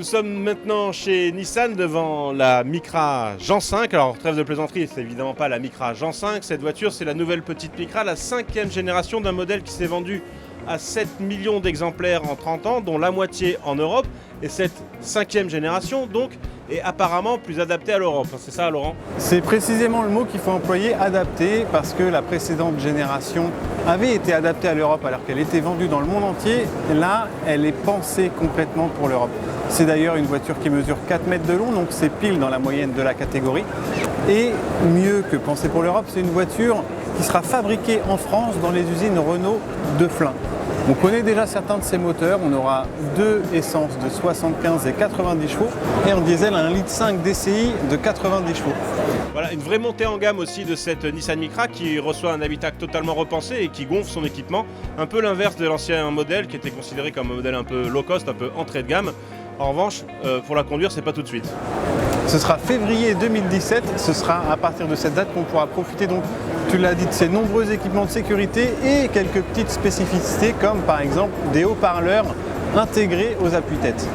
sommes maintenant chez Nissan devant la Micra Gen 5. Alors trêve de plaisanterie, c'est évidemment pas la Micra Gen 5. Cette voiture, c'est la nouvelle petite Micra, la 5e génération d'un modèle qui s'est vendu à 7 millions d'exemplaires en 30 ans, dont la moitié en Europe. Et cette 5e génération, donc, est apparemment plus adaptée à l'Europe. C'est ça, Laurent? C'est précisément le mot qu'il faut employer, adapté, parce que la précédente génération avait été adaptée à l'Europe alors qu'elle était vendue dans le monde entier. Là, elle est pensée complètement pour l'Europe. C'est d'ailleurs une voiture qui mesure 4 mètres de long, donc c'est pile dans la moyenne de la catégorie. Et mieux que pensée pour l'Europe, c'est une voiture qui sera fabriquée en France dans les usines Renault de Flins. On connaît déjà certains de ces moteurs, on aura deux essences de 75 et 90 chevaux et en diesel un 1,5 litre DCI de 90 chevaux. Voilà, une vraie montée en gamme aussi de cette Nissan Micra qui reçoit un habitacle totalement repensé et qui gonfle son équipement. Un peu l'inverse de l'ancien modèle qui était considéré comme un modèle un peu low cost, un peu entrée de gamme. En revanche, pour la conduire, c'est pas tout de suite. Ce sera février 2017, ce sera à partir de cette date qu'on pourra profiter, donc tu l'as dit, de ces nombreux équipements de sécurité et quelques petites spécificités comme par exemple des haut-parleurs intégrés aux appuis-têtes.